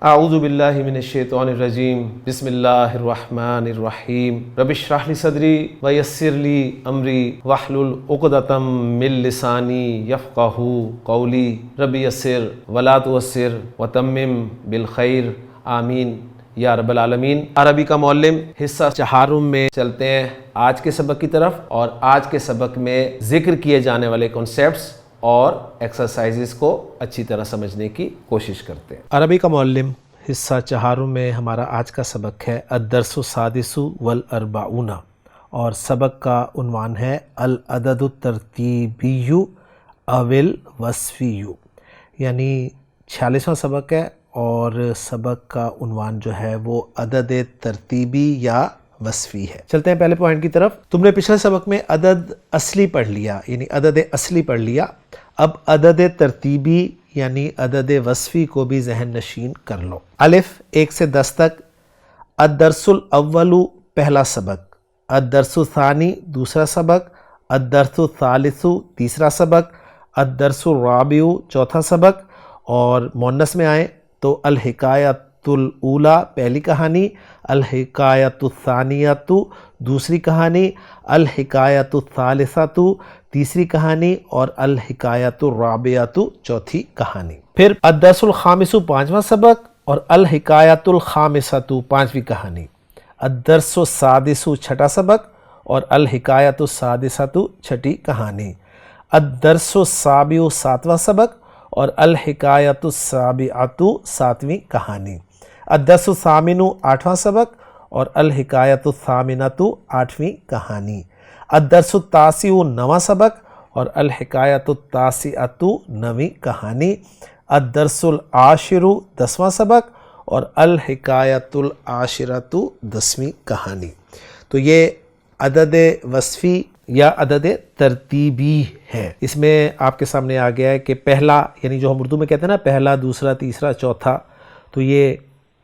اعوذ باللہ من الشیطان الرجیم بسم اللہ الرحمن الرحیم رب اشرح لی صدری ویسر لی امری واحلل عقدۃ من لسانی یفقہوا قولی رب یسر ولا تعسر وتمم بالخیر آمین یا رب العالمین۔ عربی کا معلم حصہ چہارم میں چلتے ہیں آج کے سبق کی طرف، اور آج کے سبق میں ذکر کیے جانے والے کنسیپٹس اور ایکسرسائزز کو اچھی طرح سمجھنے کی کوشش کرتے ہیں۔ عربی کا معلم حصہ چہارم میں ہمارا آج کا سبق ہے الدرس السادس والاربعون، اور سبق کا عنوان ہے العدد الترتیبی او الوصفی، یعنی 46واں سبق ہے، اور سبق کا عنوان جو ہے وہ عدد ترتیبی یا وصفی ہے۔ چلتے ہیں پہلے پوائنٹ کی طرف۔ تم نے پچھلے سبق میں عدد اصلی پڑھ لیا، یعنی عدد اصلی پڑھ لیا، اب عدد ترتیبی یعنی عدد وصفی کو بھی ذہن نشین کر لو۔ الف 1 سے 10 تک، الدرس الاول پہلا سبق، الدرس الثانی دوسرا سبق، الدرس الثالث تیسرا سبق، الدرس الرابع چوتھا سبق، اور مؤنث میں آئیں تو الحکایۃ الاولی پہلی کہانی، الحکایۃ الثانیۃ دوسری کہانی، الحکایۃ الثالثۃ تیسری کہانی، اور الحکایۃ الرابعۃ چوتھی کہانی۔ پھر الدرس الخامس پانچواں سبق، اور الحکایۃ الخامسۃ پانچویں کہانی، الدرس السادس چھٹا سبق، اور الحکایۃ السادسۃ چھٹی کہانی، الدرس السابع ساتواں سبق، اور الحکایۃ السابعۃ ساتویں کہانی، الدرس الثامن آٹھواں سبق، اور الحکایۃ الثامنۃ آٹھویں کہانی، الدرس التاسع نواں سبق، اور الحکایۃ التاسعۃ نویں کہانی، الدرس العاشر 10واں سبق، اور الحکایۃ العاشرۃ 10ویں کہانی۔ تو یہ عدد وصفی یا عدد ترتیبی ہے۔ اس میں آپ کے سامنے آ گیا ہے کہ پہلا، یعنی جو ہم اردو میں کہتے ہیں نا پہلا دوسرا تیسرا چوتھا، تو یہ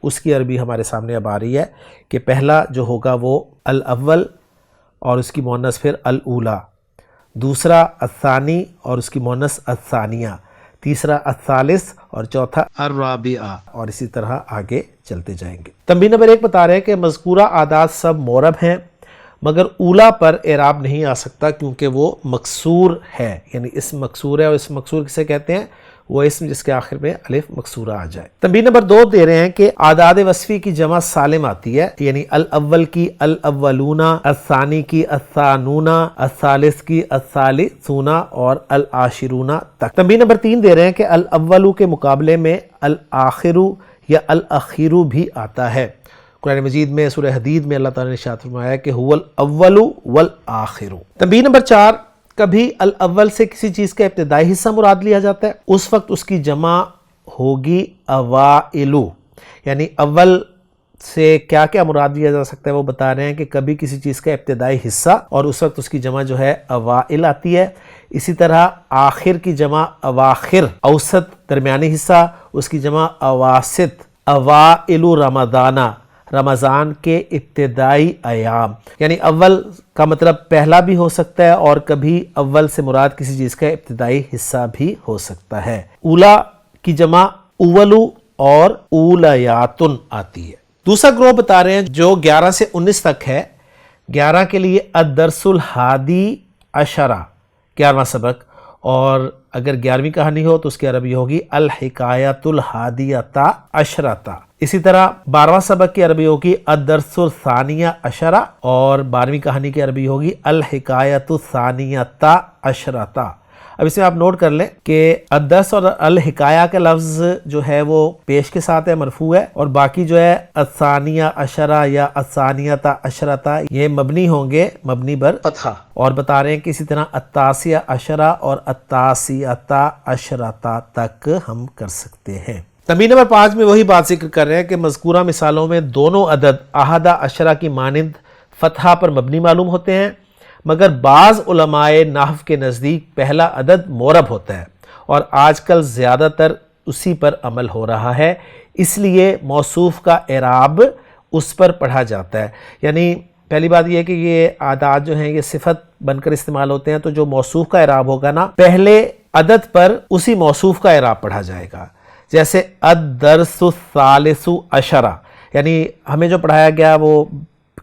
اس کی عربی ہمارے سامنے اب آ رہی ہے کہ پہلا جو ہوگا وہ الاول اور اس کی مؤنث پھر الاولی، دوسرا الثانی اور اس کی مؤنث الثانیہ، تیسرا الثالث اور چوتھا الرابعہ، اور اسی طرح آگے چلتے جائیں گے۔ تنبیہ نمبر 1 بتا رہے ہیں کہ مذکورہ اعداد سب معرب ہیں، مگر اولا پر اعراب نہیں آ سکتا کیونکہ وہ مکسور ہے، یعنی اسم مکسور ہے، اور اسم مکسور کسے کہتے ہیں؟ وہ اسم جس کے آخر میں الف مکسورہ آ جائے۔ تنبیہ نمبر 2 دے رہے ہیں کہ اعداد وصفی کی جمع سالم آتی ہے، یعنی الاول کی الاولون، الثانی کی الثانون، الثالث کی الثالثون، اور العاشرون تک۔ تنبیہ نمبر 3 دے رہے ہیں کہ الاول کے مقابلے میں الآخر یا الاخیر بھی آتا ہے۔ قرآن مجید میں سورہ حدید میں اللہ تعالیٰ نے ارشاد فرمایا کہ هو الاول والآخر۔ تنبیہ نمبر 4، کبھی الاول سے کسی چیز کا ابتدائی حصہ مراد لیا جاتا ہے، اس وقت اس کی جمع ہوگی اوائلو، یعنی اول سے کیا کیا مراد لیا جا سکتا ہے وہ بتا رہے ہیں کہ کبھی کسی چیز کا ابتدائی حصہ، اور اس وقت اس کی جمع جو ہے اوائل آتی ہے۔ اسی طرح آخر کی جمع اواخر، اوسط درمیانی حصہ، اس کی جمع اواسط، اوائل رمضانہ، رمضان کے ابتدائی ایام، یعنی اول کا مطلب پہلا بھی ہو سکتا ہے، اور کبھی اول سے مراد کسی چیز کا ابتدائی حصہ بھی ہو سکتا ہے۔ اولا کی جمع اولو اور اولیاتن آتی ہے۔ دوسرا گروہ بتا رہے ہیں جو 11 سے 19 تک ہے، 11 کے لیے الدرس الحادی عشرہ 11واں سبق، اور اگر 11ویں کہانی ہو تو اس کی عربی ہوگی الحکایۃ الحادیۃ عشرۃ۔ اسی طرح 12واں سبق کی عربی ہوگی الدرس الثانیہ عشرہ، اور 12ویں کہانی کی عربی ہوگی الحکایۃ الثانیۃ عشرۃ۔ اب اس میں آپ نوٹ کر لیں کہ الدرس اور الحکایہ کا لفظ جو ہے وہ پیش کے ساتھ ہے، مرفوع ہے، اور باقی جو ہے الثانیہ عشرہ یا الثانیۃ عشرۃ یہ مبنی ہوں گے، مبنی بر فتحہ، اور بتا رہے ہیں کہ اسی طرح التاسعہ عشرہ اور التاسعۃ عشرۃ تک ہم کر سکتے ہیں۔ تنبیہ نمبر 5 میں وہی بات ذکر کر رہے ہیں کہ مذکورہ مثالوں میں دونوں عدد احدہ عشرہ کی مانند فتحہ پر مبنی معلوم ہوتے ہیں، مگر بعض علماء نحو کے نزدیک پہلا عدد معرب ہوتا ہے، اور آج کل زیادہ تر اسی پر عمل ہو رہا ہے، اس لیے موصوف کا اعراب اس پر پڑھا جاتا ہے۔ یعنی پہلی بات یہ ہے کہ یہ اعداد جو ہیں یہ صفت بن کر استعمال ہوتے ہیں، تو جو موصوف کا اعراب ہوگا نا، پہلے عدد پر اسی موصوف کا اعراب پڑھا جائے گا۔ جیسے الدرس الثالث عشرہ، یعنی ہمیں جو پڑھایا گیا وہ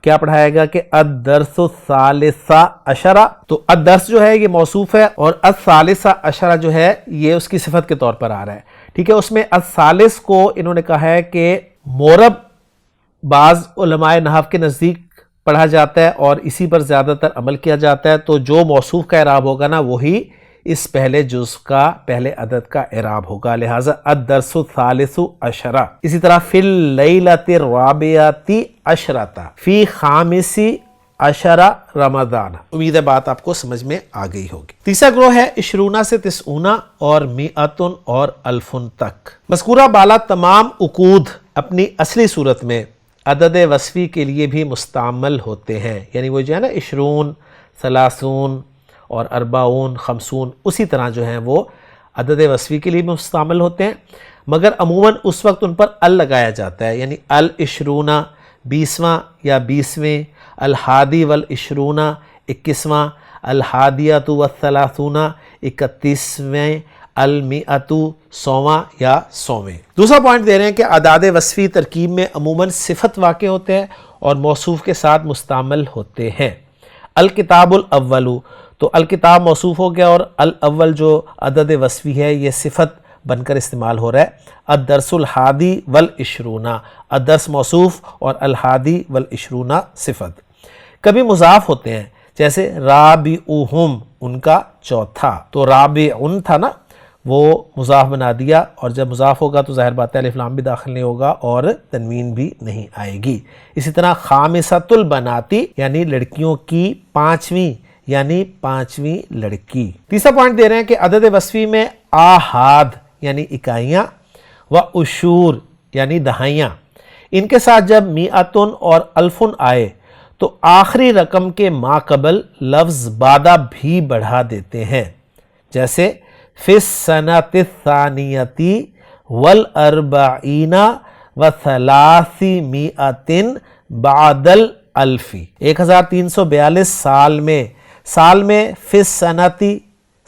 کیا پڑھایا گیا کہ الدرس الثالث عشرہ، تو الدرس جو ہے یہ موصوف ہے اور الثالث عشرہ جو ہے یہ اس کی صفت کے طور پر آ رہا ہے، ٹھیک ہے۔ اس میں الثالث کو انہوں نے کہا ہے کہ مورب بعض علماء نحو کے نزدیک پڑھا جاتا ہے اور اسی پر زیادہ تر عمل کیا جاتا ہے، تو جو موصوف کا اعراب ہوگا نا وہی اس پہلے جز کا پہلے عدد کا اعراب ہوگا، لہٰذا الدرس الثالث عشرہ۔ اسی طرح فی اللیلۃ الرابعۃ عشرۃ فی خامس عشرہ رمضان۔ امید ہے بات آپ کو سمجھ میں آ گئی ہوگی۔ تیسرا گروہ ہے 20 سے 90 اور 100 اور 1000 تک۔ مذکورہ بالا تمام عقود اپنی اصلی صورت میں عدد وصفی کے لیے بھی مستعمل ہوتے ہیں، یعنی وہ جو ہے نا 20 30 اور 40 50 اسی طرح جو ہیں وہ عدد وصفی کے لیے بھی مستعمل ہوتے ہیں، مگر عموماً اس وقت ان پر ال لگایا جاتا ہے، یعنی ال20 20واں یا 20ویں، الحادی والعشرون 21واں، الحادیۃ والثلاثون 31ویں، المئۃ 100واں یا 100ویں۔ دوسرا پوائنٹ دے رہے ہیں کہ اعداد وصفی ترکیب میں عموماً صفت واقع ہوتے ہیں اور موصوف کے ساتھ مستعمل ہوتے ہیں۔ الکتاب الاول، تو الکتاب موصوف ہو گیا اور الاول جو عدد وصفی ہے یہ صفت بن کر استعمال ہو رہا ہے۔ الدرس الحادی والعشرون، الدرس موصوف اور الحادی والعشرون صفت۔ کبھی مضاف ہوتے ہیں، جیسے رابعہم ان کا چوتھا، تو رابعن تھا نا وہ مضاف بنا دیا، اور جب مضاف ہوگا تو ظاہر بات ہے الف لام بھی داخل نہیں ہوگا اور تنوین بھی نہیں آئے گی۔ اسی طرح خامسۃ البناتی یعنی لڑکیوں کی 5ویں، یعنی 5ویں لڑکی۔ تیسرا پوائنٹ دے رہے ہیں کہ عدد وصفی میں آحاد یعنی اکائیاں و عشور یعنی دہائیاں، ان کے ساتھ جب 100 اور 1000 آئے تو آخری رقم کے ماقبل لفظ بعدہ بھی بڑھا دیتے ہیں، جیسے فی السنۃ الثانیۃ والاربعین و300 بعد الالف، 1342 سال میں فی السنۃ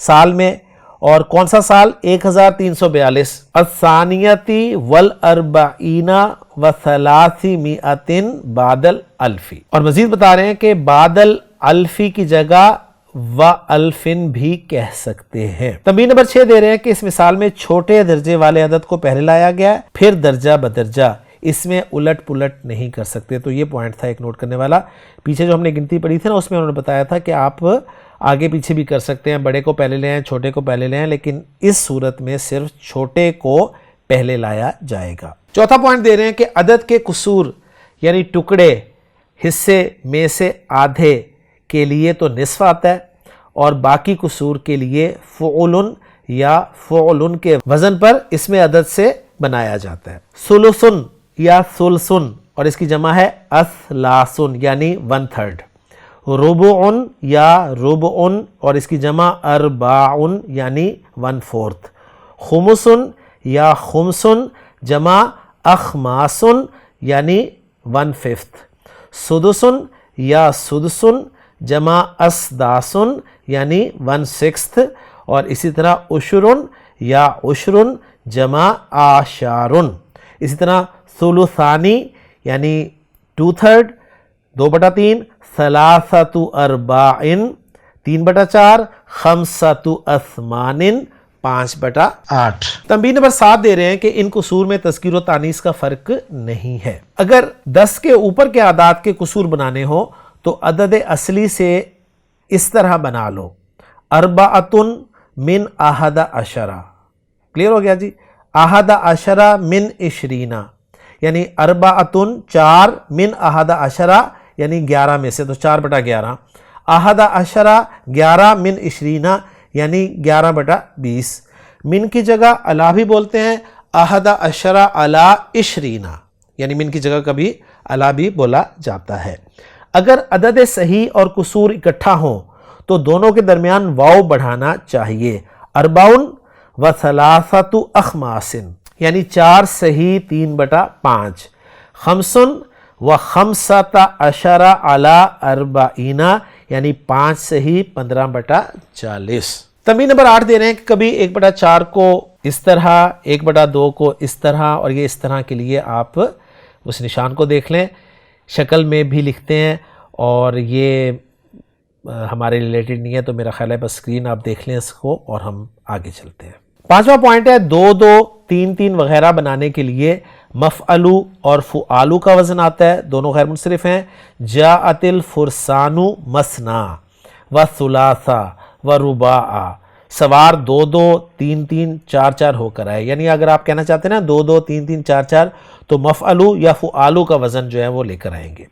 سال میں، اور کون سا سال 1342، الثانیۃ والاربعین و300 بعد الالف۔ اور مزید بتا رہے ہیں کہ بعد الالف کی جگہ وَأَلْفٍ بھی کہہ سکتے ہیں۔ تنبیہ نمبر 6 دے رہے ہیں کہ اس مثال میں چھوٹے درجے والے عدد کو پہلے لایا گیا ہے، پھر درجہ بدرجہ، اس میں الٹ پلٹ نہیں کر سکتے، تو یہ پوائنٹ تھا ایک نوٹ کرنے والا۔ پیچھے جو ہم نے گنتی پڑھی تھی نا اس میں انہوں نے بتایا تھا کہ آپ آگے پیچھے بھی کر سکتے ہیں، بڑے کو پہلے لے آئیں چھوٹے کو پہلے لے آئیں، لیکن اس صورت میں صرف چھوٹے کو پہلے لایا جائے گا۔ چوتھا پوائنٹ دے رہے ہیں کہ عدد کے قصور یعنی ٹکڑے حصے میں سے آدھے کے لیے تو نصف آتا ہے اور باقی قصور کے لیے فعلن یا فعلن کے وزن پر اس میں عدد سے بنایا جاتا ہے۔ ثلثن یا ثلثن اور اس کی جمع ہے اثلاثن یعنی 1/3۔ ربعن یا ربعن اور اس کی جمع ارباعن یعنی 1/4۔ خمسن یا خمسن جمع اخماسن یعنی 1/5۔ سدسن یا سدسن جمع اسداسن یعنی 1/6، اور اسی طرح عشرن یا عشرن جمع آشارن۔ اسی طرح ثلثانی یعنی 2/3، 2/3، ثلاثۃ ارباعن 3/4، خمسۃ اثمان 5/8۔ تنبیہ نمبر 7 دے رہے ہیں کہ ان قصور میں تذکیر و تانیث کا فرق نہیں ہے۔ اگر 10 کے اوپر کے اعداد کے قصور بنانے ہو تو عدد اصلی سے اس طرح بنا لو، اربعۃ من 11، کلیئر ہو گیا جی، 11 من 20، یعنی اربعۃ 4 من 11 یعنی 11 میں سے، تو 4/11، 11 من 20 یعنی 11/20۔ من کی جگہ علا بھی بولتے ہیں، 11 علی 20 یعنی من کی جگہ کبھی علا بھی بولا جاتا ہے۔ اگر عدد صحیح اور قصور اکٹھا ہوں تو دونوں کے درمیان واو بڑھانا چاہیے۔ 40 و 3 اخماسن یعنی 4 صحیح 3/5۔ 5 و 15 علی 40 یعنی 5 صحیح 15/40۔ تنبیہ نمبر 8 دے رہے ہیں کہ کبھی 1/4 کو اس طرح 1/2 کو اس طرح اور یہ اس طرح کے لیے آپ اس نشان کو دیکھ لیں. شکل میں بھی لکھتے ہیں اور یہ ہمارے ریلیٹڈ نہیں ہے تو میرا خیال ہے بس اسکرین آپ دیکھ لیں اس کو اور ہم آگے چلتے ہیں. 5واں پوائنٹ ہے 2-2 3-3 وغیرہ بنانے کے لیے مفعلو اور فعالو کا وزن آتا ہے, دونوں غیر منصرف ہیں. جاءت الفرسان مثنا و ثلاثا و رباعا, سوار 2-2 3-3 4-4 ہو کر آئے. یعنی اگر آپ کہنا چاہتے ہیں نا 2-2 3-3 4-4 تو مفعلو یا فعالو کا وزن جو ہے وہ لے کر آئیں گے.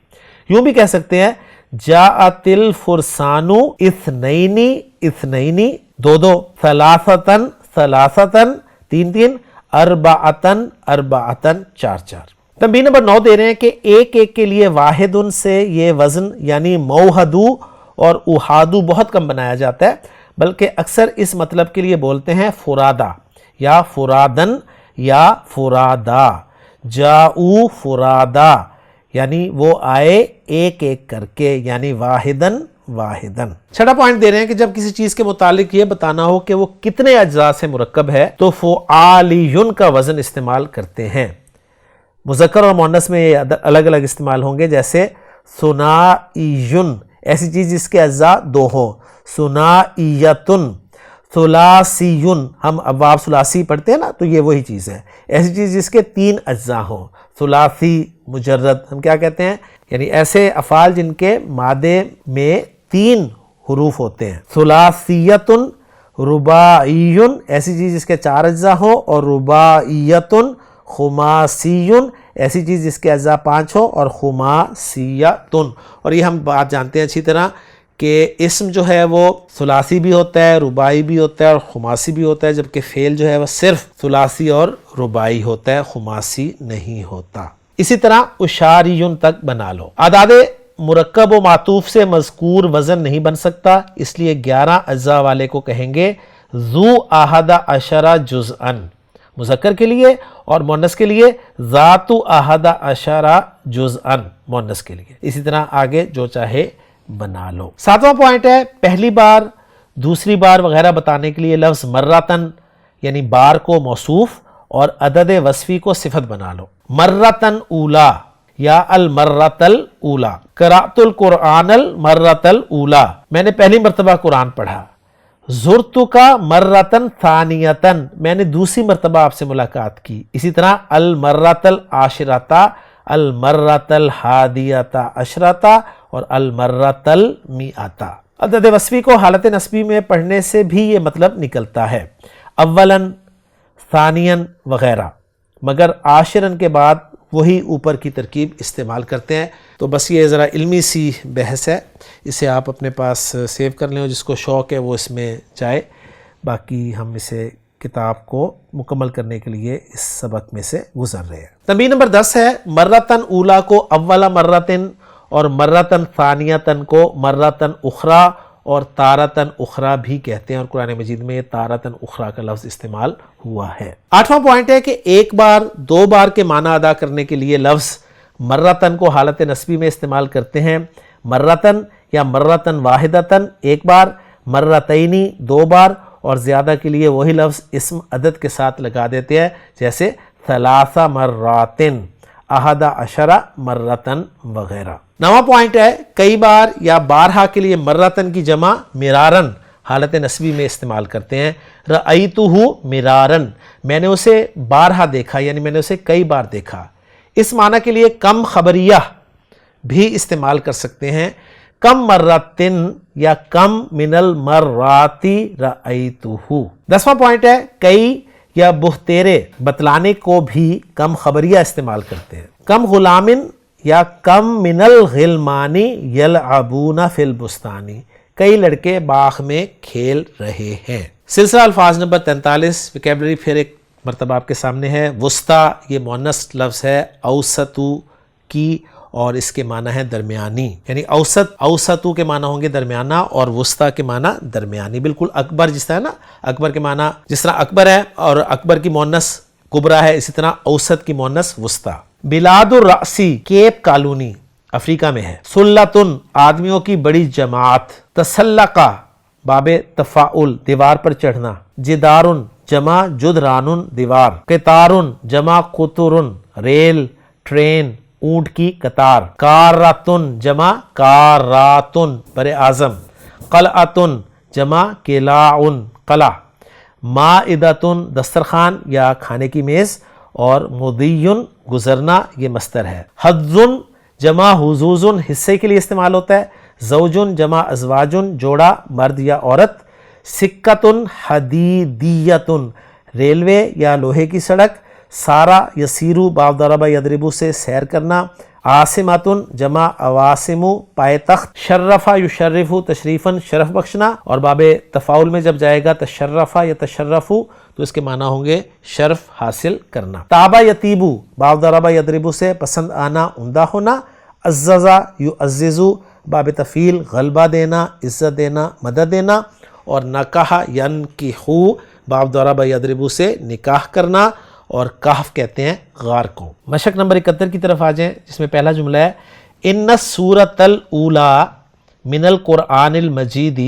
یوں بھی کہہ سکتے ہیں جاءت الفرسان اثنین اثنین 2-2, ثلاثتن ثلاثتن 3-3, اربعتن اربعتن 4-4. تنبیہ نمبر 9 دے رہے ہیں کہ ایک ایک کے لیے واحد ان سے یہ وزن یعنی موحدو اور احادو بہت کم بنایا جاتا ہے, بلکہ اکثر اس مطلب کے لیے بولتے ہیں فرادا یا فرادن یا فرادا. جاؤ فرادا یعنی وہ آئے ایک ایک کر کے یعنی واحدن واحدن. 6واں پوائنٹ دے رہے ہیں کہ جب کسی چیز کے متعلق یہ بتانا ہو کہ وہ کتنے اجزاء سے مرکب ہے تو فعالیون کا وزن استعمال کرتے ہیں. مذکر اور مؤنث میں یہ الگ الگ استعمال ہوں گے, جیسے ثنائیون ایسی چیز جس کے اجزاء 2 ہوں, ثنائیتن. ثلاثیون ہم ابواب ثلاثی پڑھتے ہیں نا تو یہ وہی چیز ہے, ایسی چیز جس کے 3 اجزاء ہوں. ثلاثی مجرد ہم کیا کہتے ہیں, یعنی ایسے افعال جن کے مادے میں 3 حروف ہوتے ہیں. ثلاثیتن رباعیون ایسی چیز جس کے 4 اجزاء ہوں, اور رباعیتن خماسیون ایسی چیز جس کے اجزاء 5 ہو, اور خماسیتن. اور یہ ہم بات جانتے ہیں اچھی طرح کہ اسم جو ہے وہ ثلاثی بھی ہوتا ہے, رباعی بھی ہوتا ہے اور خماسی بھی ہوتا ہے, جبکہ فعل جو ہے وہ صرف ثلاثی اور رباعی ہوتا ہے, خماسی نہیں ہوتا. اسی طرح اشاریون تک بنا لو. اعداد مرکب و معطوف سے مذکور وزن نہیں بن سکتا, اس لیے 11 اجزاء والے کو کہیں گے ذو احد عشر جزءا مذکر کے لیے, اور مؤنث کے لیے ذات احد عشر جزءا مؤنث کے لیے. اسی طرح آگے جو چاہے بنا لو. 7واں پوائنٹ ہے پہلی بار دوسری بار وغیرہ بتانے کے لیے لفظ مرتن یعنی بار کو موصوف اور عدد وصفی کو صفت بنا لو. مرتن اولا یا المرت الاولا. قرأت القرآن المرت الاولا میں نے پہلی مرتبہ قرآن پڑھا. زرتک مرتن ثانیتن میں نے دوسری مرتبہ آپ سے ملاقات کی. اسی طرح المرت العاشرۃ المرت الحادیۃ عشرۃ اور المرت المئۃ. عدد وصفی کو حالت نسبی میں پڑھنے سے بھی یہ مطلب نکلتا ہے, اولن ثانین وغیرہ, مگر عاشرن کے بعد وہی اوپر کی ترکیب استعمال کرتے ہیں. تو بس یہ ذرا علمی سی بحث ہے, اسے آپ اپنے پاس سیو کر لیں, اور جس کو شوق ہے وہ اس میں جائے. باقی ہم اسے کتاب کو مکمل کرنے کے لیے اس سبق میں سے گزر رہے ہیں. تنبیہ نمبر 10 ہے مرتن اولا کو اولا مرتن اور مرتن ثانیتن کو مرتن اخرى اور تارتن اخرى بھی کہتے ہیں, اور قرآن مجید میں تارتن اخرى کا لفظ استعمال ہوا ہے. 8واں پوائنٹ ہے کہ ایک بار 2 بار کے معنی ادا کرنے کے لیے لفظ مرتن کو حالت نسبی میں استعمال کرتے ہیں. مرتن یا مرتن واحدتن ایک بار, مرتینی 2 بار, اور زیادہ کے لیے وہی لفظ اسم عدد کے ساتھ لگا دیتے ہیں, جیسے ثلاث مراتن, احد عشر مرتن وغیرہ. 9واں پوائنٹ ہے کئی بار یا بارہا کے لیے مرتن کی جمع مرارن حالت نسبی میں استعمال کرتے ہیں. رأیتہ مرارن میں نے اسے بارہا دیکھا یعنی میں نے اسے کئی بار دیکھا. اس معنی کے لیے کم خبریہ بھی استعمال کر سکتے ہیں, کم مرتن یا کم من المراتی رأیتہ. 10واں پوائنٹ ہے کئی یا بہتیرے بتلانے کو بھی کم خبریہ استعمال کرتے ہیں. کم غلامن یا کم من الغلمانی یلعبون فی البستانی کئی لڑکے باغ میں کھیل رہے ہیں. سلسلہ الفاظ نمبر 43 ویکیبلری پھر ایک مرتبہ آپ کے سامنے ہے. وسطی یہ مؤنث لفظ ہے اوسطو کی, اور اس کے معنی ہے درمیانی, یعنی اوسط اوسطو کے معنی ہوں گے درمیانہ, اور وسطی کے معنی درمیانی. بالکل اکبر جس طرح نا اکبر کے معنی جس طرح اکبر ہے اور اکبر کی مؤنث کبرا ہے, اسی طرح اوسط کی مؤنث وسطی. بلاد الرأسی کیپ کالونی افریقہ میں ہے. سلتن آدمیوں کی بڑی جماعت. تسلقہ باب تفاعل دیوار پر چڑھنا. جدارن جمع جدران دیوار، قطار جمع قطر ریل ٹرین اونٹ کی قطار، کاراتن جمع کاراتن بر اعظم، قلعتن جمع قلاع قلعہ، مائدتن دسترخوان یا کھانے کی میز، اور مضیٌ گزرنا یہ مصدر ہے۔ حظٌ جمع حظوظ حصے کے لیے استعمال ہوتا ہے، زوجٌ جمع ازواجٌ جوڑا مرد یا عورت، سکتٌ حدیدیتٌ ریلوے یا لوہے کی سڑک، سارا یسیرو باب ضرب یضرب سے سیر کرنا، عاصمتٌ جمع عواصم پائے تخت، شرف یشرف تشریفاً شرف بخشنا، اور باب تفاعل میں جب جائے گا تشرف یا تشرف تو اس کے معنی ہوں گے شرف حاصل کرنا۔ تابا یتیبو باب ضرب یضرب سے پسند آنا عمدہ ہونا، عززا یعزز باب تفعیل غلبہ دینا عزت دینا مدد دینا، اور نکاح ینکحو باب ضرب یضرب سے نکاح کرنا، اور کہف کہتے ہیں غار کو۔ مشق نمبر 71 کی طرف آ جائیں، جس میں پہلا جملہ ہے ان السورۃ الاولیٰ من القرآن المجید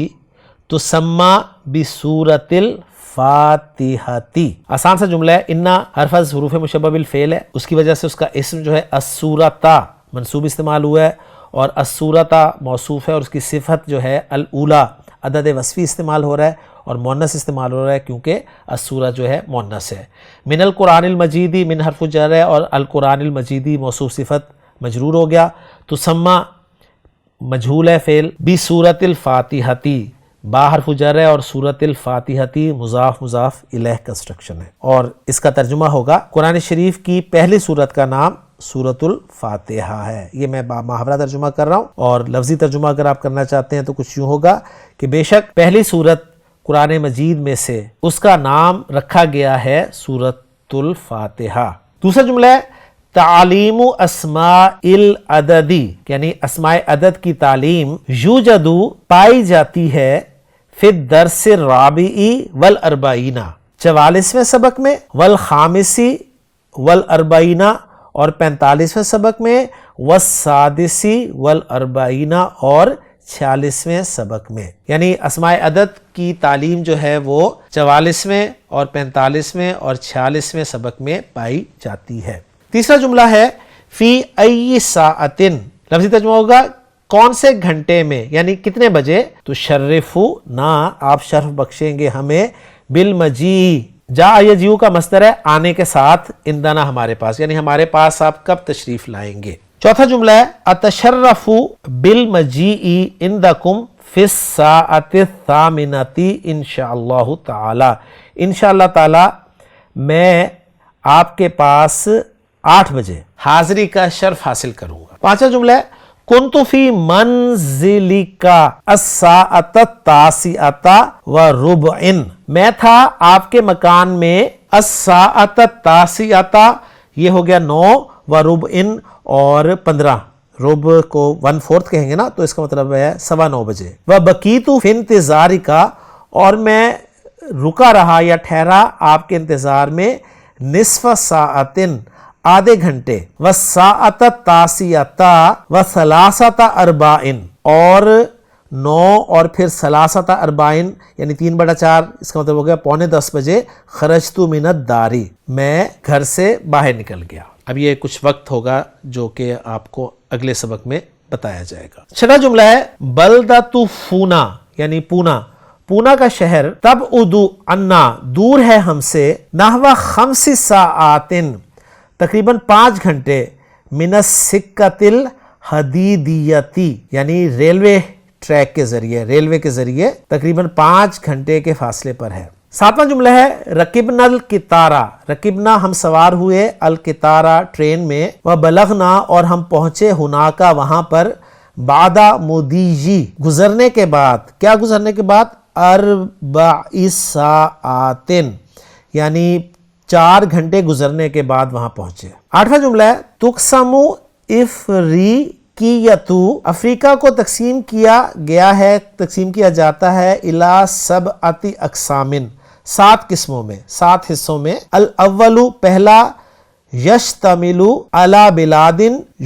تسمى بسورۃ الفاتحۃ۔ آسان سا جملہ ہے، انا حرف از حروف مشبہ بالفعل ہے، اس کی وجہ سے اس کا اسم جو ہے السورۃ منصوب استعمال ہوا ہے، اور السورۃ موصوف ہے، اور اس کی صفت جو ہے الاولیٰ عدد وصفی استعمال ہو رہا ہے، اور مؤنث استعمال ہو رہا ہے کیونکہ السورہ جو ہے مؤنث ہے۔ من القرآن المجیدی من حرف جر ہے، اور القرآن المجیدی موصوف صفت مجرور ہو گیا، تسمى مجہول ہے فعل، بسورۃ الفاتحۃ با حرف جر ہے، اور سورۃ الفاتحۃ مضاف مضاف الیہ کنسٹرکشن ہے، اور اس کا ترجمہ ہوگا قرآن شریف کی پہلی سورت کا نام سورۃ الفاتحہ ہے۔ یہ میں محاورہ ترجمہ کر رہا ہوں، اور لفظی ترجمہ اگر آپ کرنا چاہتے ہیں تو کچھ یوں ہوگا کہ بے شک پہلی سورت قرآن مجید میں سے اس کا نام رکھا گیا ہے سورۃ الفاتحہ۔ دوسرا جملہ ہے تعلیم اسماء العدد، یعنی اسماء عدد کی تعلیم یوجد پائی جاتی ہے فی الدرس الرابع والاربعین 44ویں سبق میں، والخامس والاربعین اور 45ویں سبق میں، والسادس والاربعین اور 46ویں سبق میں، یعنی اسماء عدد کی تعلیم جو ہے وہ 44ویں اور 45ویں اور 46ویں سبق میں پائی جاتی ہے۔ تیسرا جملہ ہے فی ای ساعۃ، لفظی ترجمہ ہوگا کون سے گھنٹے میں، یعنی کتنے بجے، تو شرفونا آپ شرف بخشیں گے ہمیں، بالمجیء جا یجیء کا مصدر ہے آنے کے ساتھ، اندنا ہمارے پاس، یعنی ہمارے پاس آپ کب تشریف لائیں گے۔ چوتھا جملہ ہے اتشرف بالمجیء عندکم فی الساعۃ الثامنۃ انشاءاللہ تعالی، انشاءاللہ تعالی میں آپ کے پاس 8 بجے حاضری کا شرف حاصل کروں گا۔ پانچواں جملہ ہے کنت فی منزلک الساعۃ التاسعۃ وربع، میں تھا آپ کے مکان میں الساعۃ التاسعۃ، یہ ہو گیا 9 وربع اور 15، ربع کو 1/4 کہیں گے نا تو اس کا مطلب ہے 9:15 بجے، وبقیت فی انتظارک، اور میں رکا رہا یا ٹھہرا آپ کے انتظار میں، نصف ساعۃ آدھے گھنٹے، والساعۃ التاسعۃ وثلاثۃ ارباع، اور 9 اور پھر ثلاثۃ ارباع یعنی 3/4، اس کا مطلب ہو گیا 9:45 بجے، خرجت من الدار، میں گھر سے باہر نکل گیا۔ اب یہ کچھ وقت ہوگا جو کہ آپ کو اگلے سبق میں بتایا جائے گا۔ چھٹا جملہ ہے بلدۃ فونا، یعنی پونا، پونا کا شہر، تبعد عنا دور ہے ہم سے، نحو 5 ساعات تقریباً 5 گھنٹے، من السکۃ الحدیدیۃ یعنی ریلوے ٹریک کے ذریعے، ریلوے کے ذریعے تقریباً 5 گھنٹے کے فاصلے پر ہے۔ ساتواں جملہ ہے رکبنا القطارہ، رکبنا ہم سوار ہوئے، القطارہ ٹرین میں، وبلغنا اور ہم پہنچے، ہناکا وہاں پر، بعد مضی گزرنے کے بعد، کیا گزرنے کے بعد، 4 ساعات یعنی 4 گھنٹے گزرنے کے بعد وہاں پہنچے۔ 8واں جملہ ہے تقسم افریقیۃ، افریقہ کو تقسیم کیا گیا ہے، تقسیم کیا جاتا ہے، الی 7 اقسام 7 قسموں میں، 7 حصوں میں، الاول پہلا، یشتمل علی بلاد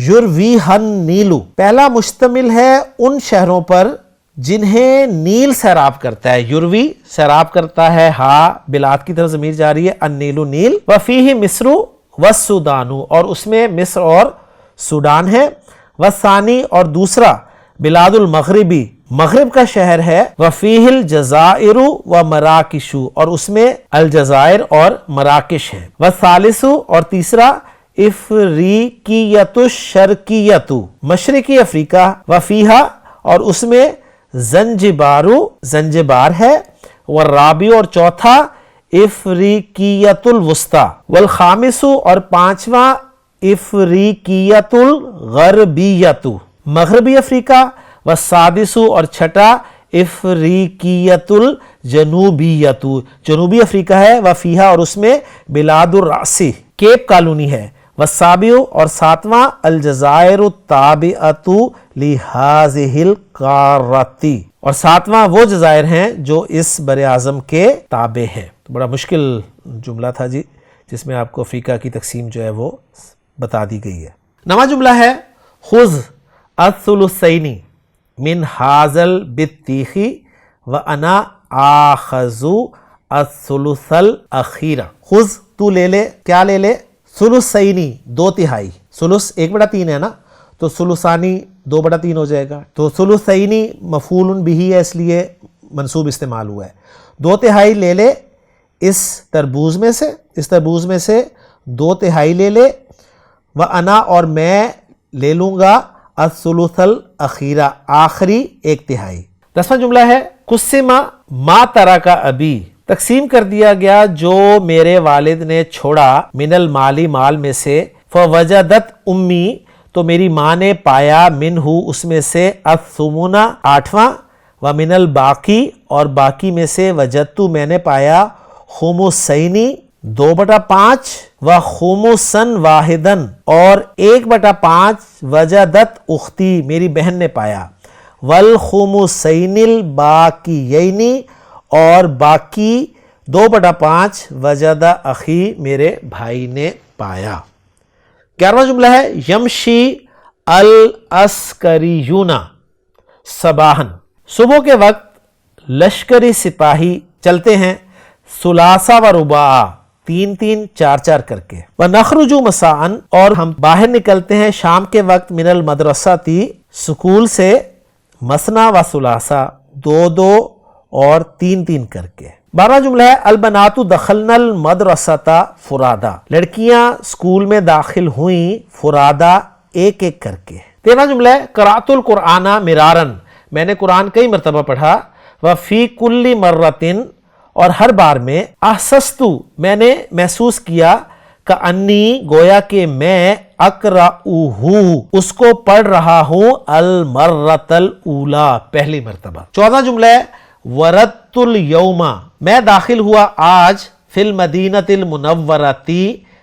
یرویہا النیل، پہلا مشتمل ہے ان شہروں پر جنہیں نیل سیراب کرتا ہے، یروی سیراب کرتا ہے، ہاں بلاد کی طرف ضمیر جاری ہے، النیل نیل، وفیہ مصر والسودان، اور اس میں مصر اور سوڈان ہے، والثانی اور دوسرا بلاد المغربی، مغرب کا شہر ہے، وفیہ الجزائر و مراکش، اور اس میں الجزائر اور مراکش ہے، والثالث اور تیسرا افریقیت الشرقیت، مشرقی افریقہ، وفیہا اور اس میں زنجبار، زنجبار ہے، والرابع اور چوتھا افریقیت الوسطی، والخامس اور پانچواں افریقیت الغربیت، مغربی افریقہ، والسادس اور چھٹا افریقیت الجنوبیت، جنوبی افریقہ ہے، وفیہا اور اس میں بلاد الراسی، کیپ کالونی ہے، والسابع اور ساتواں الجزائر التابعۃ لہذہ القارۃ، اور ساتواں وہ جزائر ہیں جو اس بر اعظم کے تابع ہیں۔ تو بڑا مشکل جملہ تھا جی، جس میں آپ کو افریقہ کی تقسیم جو ہے وہ بتا دی گئی ہے۔ نواں جملہ ہے خذ الثلثین من ھذا البطیخ وانا آخذ الثلث الاخیر، خذ تو لے لے، کیا لے لے؟ ثلثینی، دو تہائی، ثلث 1/3 ہے نا، تو ثلثانی 2/3 ہو جائے گا، تو ثلثینی مفعول بہ ہے اس لیے منصوب استعمال ہوا ہے، 2/3 لے لے اس تربوز میں سے، اس تربوز میں سے 2/3 لے لے، وَأَنَا اور میں لے لوں گا الثلث الاخیرہ، آخری 1/3۔ 10واں جملہ ہے قسم ما ترک ابی، تقسیم کر دیا گیا جو میرے والد نے چھوڑا، من المالی مال میں سے، فوجدت امی تو میری ماں نے پایا، منہ اس میں سے، الثمن 8واں، ومن الباقی اور باقی میں سے، وجدت میں نے پایا، خمسینی 2/5، وخمسن واحدن اور 1/5، وجدت اختی میری بہن نے پایا، والخمسین الباقیین اور باقی 2/5 وجد اخی میرے بھائی نے پایا۔ 11واں جملہ ہے یمشی العسکریون صباحا، صبح کے وقت لشکری سپاہی چلتے ہیں، ثلاثہ و رباع، 3 4 کر کے، وَنَخْرُجُ مَسَاءً اور ہم باہر نکلتے ہیں شام کے وقت، من المدرسۃ سکول سے، مثنا و ثلاثہ، 2 اور 3 کر کے۔ 12واں جملہ ہے البنات دخلن المدرسۃ فرادا، لڑکیاں سکول میں داخل ہوئیں فرادا، 1 کر کے۔ 13واں جملہ ہے قرأت القرآن مرارا، میں نے قرآن کئی مرتبہ پڑھا، وفی کل مرۃ اور ہر بار میں، احسست میں نے محسوس کیا، کأنی گویا کہ میں، اقرأہ اس کو پڑھ رہا ہوں، المرۃ الاولی پہلی مرتبہ۔ 14واں جملہ ہے وردت الیوم میں داخل ہوا آج، فی المدینۃ المنورۃ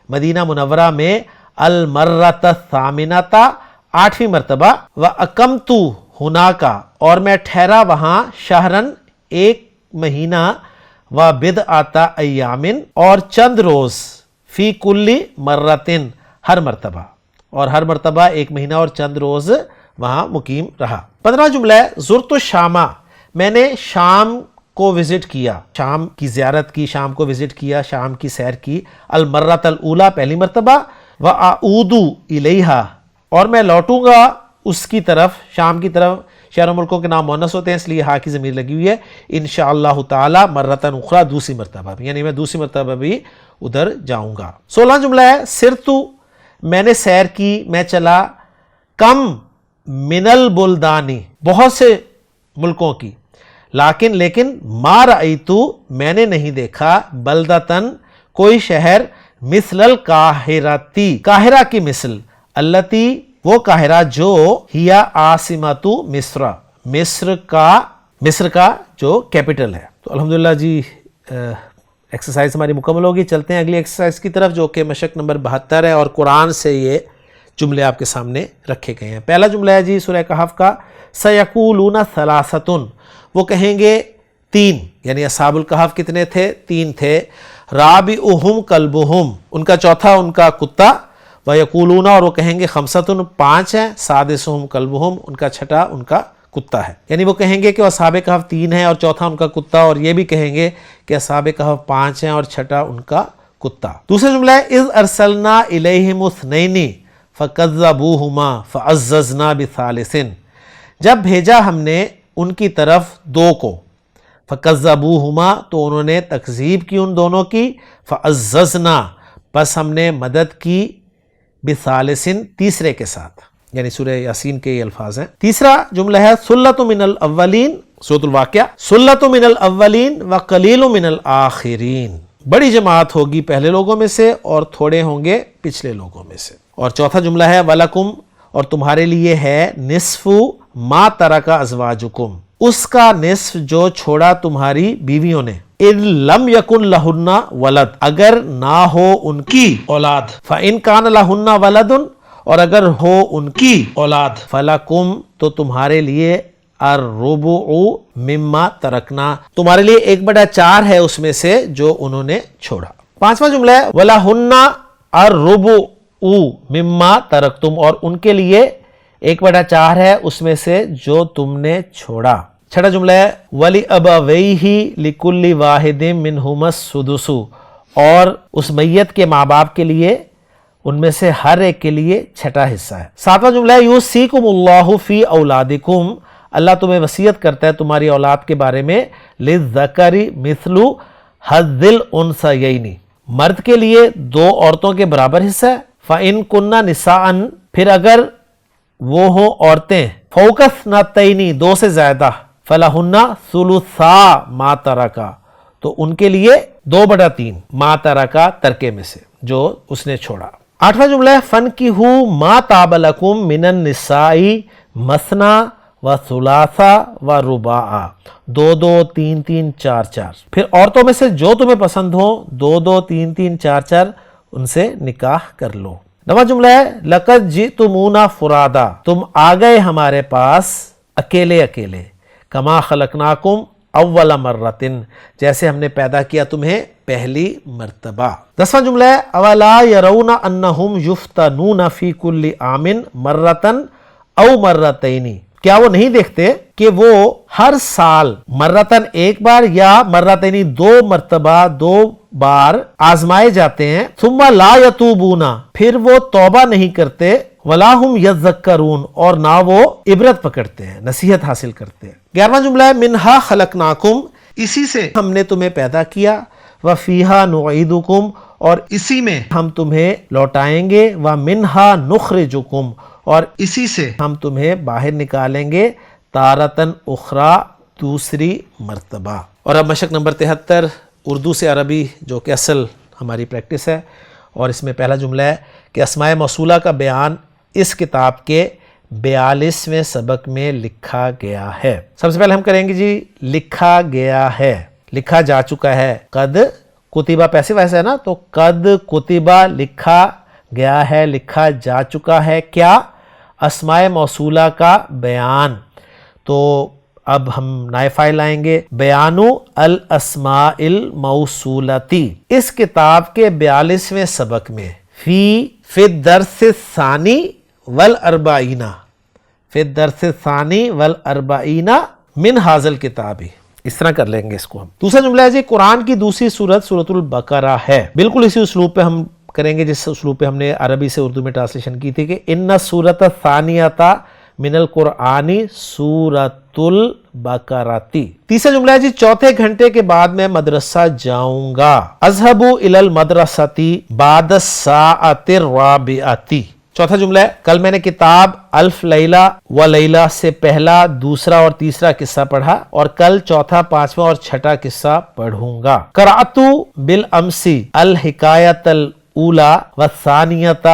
مدینہ منورہ میں، المرۃ الثامنۃ 8ویں مرتبہ، واقمت ہناک اور میں ٹھہرا وہاں، شہرن 1 مہینہ، وبضعۃ ایام اور چند روز، فی کل مرۃ ہر مرتبہ، اور ہر مرتبہ 1 مہینہ اور چند روز وہاں مقیم رہا۔ 15واں جملہ ہے زرت الشام میں نے شام کو وزٹ کیا، شام کی زیارت کی، شام کو وزٹ کیا، شام کی سیر کی، المرۃ الاولی پہلی مرتبہ، واعود الیہا اور میں لوٹوں گا اس کی طرف، شام کی طرف، شہر و ملکوں کے نام مؤنث ہوتے ہیں اس لیے ہا کی ضمیر لگی ہوئی ہے، انشاءاللہ تعالی مرتن اخری دوسری مرتبہ بھی، یعنی میں دوسری مرتبہ بھی ادھر جاؤں گا۔ 16واں جملہ ہے سرتو میں نے سیر کی، میں چلا، کم من البلدانی بہت سے ملکوں کی، لیکن ما رأیتو میں نے نہیں دیکھا، بلدتن کوئی شہر، مثل القاہرتی قاہرہ کی مثل، التی وہ قاہرہ جو، ہیا عاصمۃ مصر مصر کا جو کیپٹل ہے۔ تو الحمدللہ جی ایکسرسائز ہماری مکمل ہوگی، چلتے ہیں اگلی ایکسرسائز کی طرف جو کہ مشق نمبر 72 ہے، اور قرآن سے یہ جملے آپ کے سامنے رکھے گئے ہیں۔ پہلا جملہ ہے جی سورہ کہف کا، سیقولون ثلاثۃ وہ کہیں گے 3، یعنی اصحاب الکہف کتنے تھے؟ 3 تھے، رابعہم کلبہم ان کا چوتھا ان کا کتا، ویقولون اور وہ کہیں گے 5 5 ہیں، سادسہم کلبہم ان کا چھٹا ان کا کتا ہے. یعنی وہ کہیں گے کہ اصحاب کہف 3 ہیں اور چوتھا ان کا کتا، اور یہ بھی کہیں گے کہ اصحاب کہف 5 ہیں اور چھٹا ان کا کتا. دوسرا جملہ ہے اذ ارسلنا الیہم اثنین فکذبوہما فعززنا بثالث. جب بھیجا ہم نے ان کی طرف 2 کو، فکذبوہما تو انہوں نے تکذیب کی ان دونوں کی، فعززنا بس ہم نے مدد کی، بثالث تیسرے کے ساتھ، یعنی سورہ یاسین کے یہ الفاظ ہیں. تیسرا جملہ ہے سلۃ من الاولین، سورۃ الواقعہ، سلۃ من الاولین وقلیل من الاخرین. بڑی جماعت ہوگی پہلے لوگوں میں سے اور تھوڑے ہوں گے پچھلے لوگوں میں سے. اور چوتھا جملہ ہے وَلَكُمْ، اور تمہارے لیے ہے نصف ما ترک ازواجکم، اس کا نصف جو چھوڑا تمہاری بیویوں نے، اِذْ لَمْ يَكُنْ لَهُنَّ وَلَدٌ، اگر نہ ہو ان کی اولاد، فَإِنْ كَانَ لَهُنَّ وَلَدٌ، اور اگر ہو ان کی اولاد، فَلَكُمْ تو تمہارے لیے الربع مما ترکنا، تمہارے لیے 1/4 ہے اس میں سے جو انہوں نے چھوڑا. پانچواں جملہ ہے وَلَهُنَّ الربع مما ترکتم، اور ان کے لیے 1/4 ہے اس میں سے جو تم نے چھوڑا. چھٹا جملہ ہے وَلِأَبَوَيْهِ لِكُلِّ وَاحِدٍ مِّنْهُمَا السُّدُسُ، اور اس میت کے ماں باپ کے لیے ان میں سے ہر ایک کے لیے چھٹا حصہ ہے. ساتواں جملہ ہے یوصیکم اللہ فی اولادکم، اللہ تمہیں وصیت کرتا ہے تمہاری اولاد کے بارے میں، للذکر مثل حظ الانثیین، مرد کے لیے 2 عورتوں کے برابر حصہ ہے. فإن کن نساء، پھر اگر وہ ہوں عورتیں، فوق اثنتین، 2 سے زیادہ، فلہن ثلثا ما ترکا، تو ان کے لیے 2/3 ما ترکا ترکے میں سے جو اس نے چھوڑا. آٹھواں جملہ ہے فَانْكِحُوا مَا طَابَ لَكُم مِّنَ النِّسَاءِ مَثْنَىٰ وَثُلَاثَ وَرُبَاعَ، 2-2 3-3 4-4. پھر عورتوں میں سے جو تمہیں پسند ہو 2-2 3-3 4-4 ان سے نکاح کر لو. نواں جملہ ہے لَقَدْ جِئْتُمُونَا فُرَادَا، تم آ گئے ہمارے پاس اکیلے اکیلے، کما خلقناکم اول مرتن، جیسے ہم نے پیدا کیا تمہیں پہلی مرتبہ. 10واں جملہ ہے اولا یرون انہم یفتنون فی کل عام مرتن او مرتین، کیا وہ نہیں دیکھتے کہ وہ ہر سال مرتن 1 بار یا مرتین 2 مرتبہ 2 بار آزمائے جاتے ہیں. ثم لا یتوبون، پھر وہ توبہ نہیں کرتے، ولا ہم یذکرون، اور نہ وہ عبرت پکڑتے ہیں، نصیحت حاصل کرتے ہیں. 11واں جملہ ہے منہا خلقناکم، اسی سے ہم نے تمہیں پیدا کیا، وفیہا نعیدکم، اور اسی میں ہم تمہیں لوٹائیں گے، ومنہا نخرجکم، اور اسی سے ہم تمہیں باہر نکالیں گے، تارتن اخری، دوسری مرتبہ. اور اب مشق نمبر 73 اردو سے عربی، جو کہ اصل ہماری پریکٹس ہے، اور اس میں پہلا جملہ ہے کہ اسماء موصولہ کا بیان اس کتاب کے 42ویں سبق میں لکھا گیا ہے. سب سے پہلے ہم کریں گے جی لکھا گیا ہے، لکھا جا چکا ہے. قد کتبہ پیسے ویسے ہے نا، تو قد کتبہ لکھا گیا ہے، لکھا جا چکا ہے. کیا؟ اسماء موصولہ کا بیان. تو اب ہم نئے فائل لائیں گے، بیانو الاسماء الموصولتی، اس کتاب کے 42ویں سبق میں، فی الدرس الثانی والاربعین، فی الدرس الثانی والاربعین من ھذا الکتاب، اس طرح کر لیں گے اس کو ہم. دوسرا جملہ ہے جی قرآن کی دوسری سورت سورۃ البقرہ ہے. بالکل اسی اسلوب پہ ہم کریں گے جس اسلوب پہ ہم نے عربی سے اردو میں ٹرانسلیشن کی تھی کہ ان سورۃ الثانیۃ من القرآن سورۃ البقرۃ. تیسرا جملہ ہے جی چوتھے گھنٹے کے بعد میں مدرسہ جاؤں گا، اذهب الى المدرسۃ بعد الساعۃ الرابعۃ. چوتھا جملہ ہے کل میں نے کتاب الف لیلہ و لیلہ سے پہلا، دوسرا اور تیسرا قصہ پڑھا، اور کل چوتھا، پانچواں اور چھٹا قصہ پڑھوں گا. قرأت بالامس الحکایۃ الاولی والثانیۃ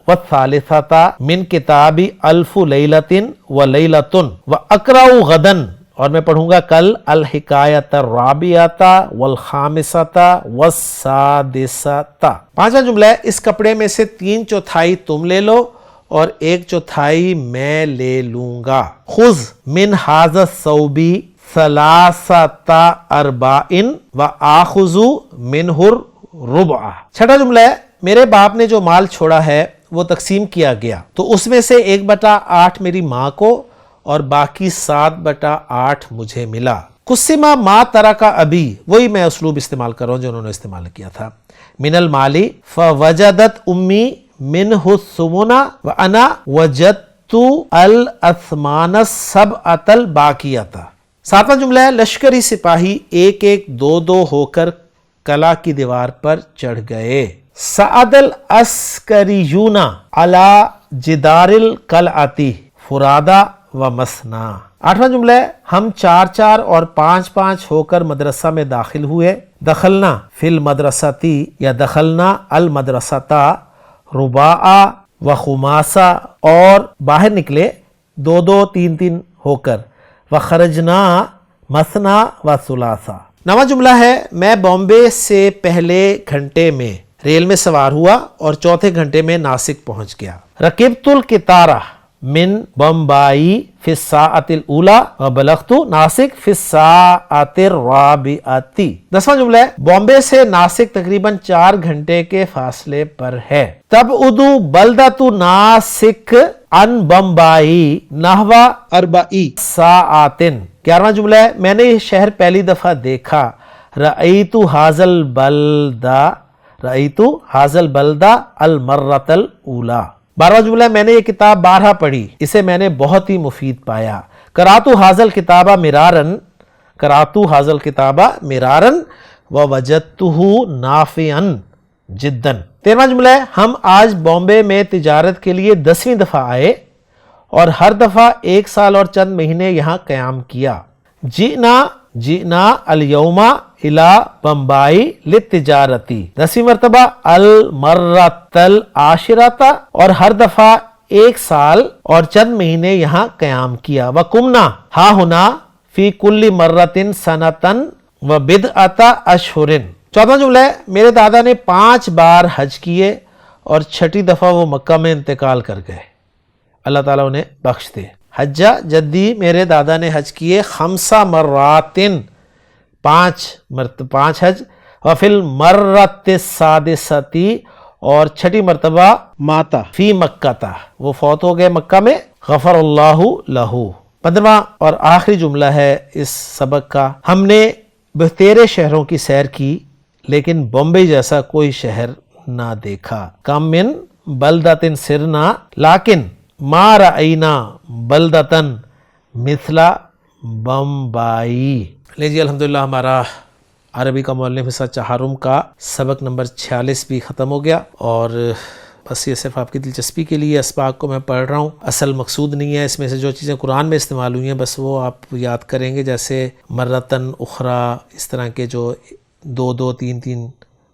والثالثۃ من کتاب الف لیلۃ و لیلۃ واقرأ غدا، اور میں پڑھوں گا کل الحکایۃ الرابعۃ والخامسۃ والسادسۃ. پانچواں جملہ ہے اس کپڑے میں سے 3/4 تم لے لو اور 1/4 میں لے لوں گا. خذ من ھذا الثوب ثلاثۃ ارباع وآخذ منہ الربع. چھٹا جملہ ہے میرے باپ نے جو مال چھوڑا ہے وہ تقسیم کیا گیا، تو اس میں سے 1/8 میری ماں کو اور باقی 7/8 مجھے ملا۔ قسمہ ما ترک ابی، وہی میں اسلوب استعمال کر رہا ہوں جو انہوں نے استعمال کیا تھا۔ من المالی فوجدت امی منہ الثمن وانا وجدت الاثمان السبعۃ الباقیۃ۔ 7واں جملہ ہے لشکری سپاہی ایک ایک دو دو ہو کر قلعہ کی دیوار پر چڑھ گئے۔ صعد العسکریون علی جدار القلعۃ فرادا و مثنا۔ 8واں جملہ ہے ہم 4 اور 5 ہو کر مدرسہ میں داخل ہوئے۔ دخلنا فی المدرستی یا دخلنا المدرسۃ رباع و خماسہ، اور باہر نکلے 2 3 ہو کر۔ وخرجنا مثنا و ثلاثہ۔ 9واں جملہ ہے میں بامبے سے پہلے گھنٹے میں ریل میں سوار ہوا اور چوتھے گھنٹے میں ناسک پہنچ گیا۔ رکبت القطارہ من بمبئی فی الساعۃ الاولی وبلغت ناسک فی الساعۃ الرابعۃ۔ 10واں جملہ ہے بامبے سے ناسک تقریباً 4 گھنٹے کے فاصلے پر ہے۔ تبعد بلدۃ ناسک عن بمبئی نحو 4 ساعات۔ 11واں جملہ ہے میں نے یہ شہر پہلی دفعہ دیکھا۔ رأیت ھذا البلدہ المرۃ الاولی۔ 12واں جملہ ہے میں نے یہ کتاب بارہا پڑھی، اسے میں نے بہت ہی مفید پایا۔ قرأت ھذا الکتاب مرارا ووجدتہ نافعا جدا۔ 13واں جملہ ہے ہم آج بامبے میں تجارت کے لیے 10ویں دفعہ آئے اور ہر دفعہ 1 سال اور چند مہینے یہاں قیام کیا۔ جئنا الیوم الی بمبئی للتجارتی، 10ویں مرتبہ المرۃ العاشرۃ، اور ہر دفعہ 1 سال اور چند مہینے یہاں قیام کیا۔ وقمنا ہا ہنا فی کل مرۃ سنۃ وبضعۃ اشہر۔ 14واں جملہ ہے میرے دادا نے 5 بار حج کیے اور 6ٹی دفعہ وہ مکہ میں انتقال کر گئے، اللہ تعالیٰ انہیں بخش دے۔ حجہ جدی میرے دادا نے حج کیے 5 مرات، 5 حج۔ وفی المرۃ السادسۃ، اور 6ٹی مرتبہ ماتا فی مکہ تھا، وہ فوت ہو گئے مکہ میں۔ غفر اللہ لہ۔ 15واں اور آخری جملہ ہے اس سبق کا، ہم نے بہتیرے شہروں کی سیر کی لیکن بمبئی جیسا کوئی شہر نہ دیکھا۔ کم من بلدۃ سرنا لیکن ما رأینا بلدۃ مثل بمبئی۔ لے جی الحمدللہ ہمارا عربی کا معلم حصہ چہارم کا سبق نمبر 46 بھی ختم ہو گیا، اور بس یہ صرف آپ کی دلچسپی کے لیے اسباق کو میں پڑھ رہا ہوں، اصل مقصود نہیں ہے۔ اس میں سے جو چیزیں قرآن میں استعمال ہوئی ہیں بس وہ آپ یاد کریں گے، جیسے مرتن اخرى، اس طرح کے جو 2 3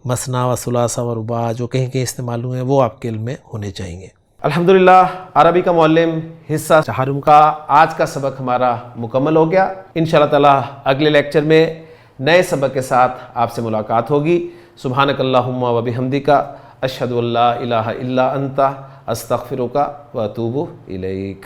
مثنا و ثلاثہ و رباع جو کہیں کہیں استعمال ہوئے ہیں وہ آپ کے علم میں ہونے چاہیے۔ الحمدللہ عربی کا معلم حصہ چہارم کا آج کا سبق ہمارا مکمل ہو گیا۔ انشاءاللہ تعالی اگلے لیکچر میں نئے سبق کے ساتھ آپ سے ملاقات ہوگی۔ سبحانک اللہم و بحمدک، اشہد ان لا الہ الا انت، استغفرک و اتوب الیک۔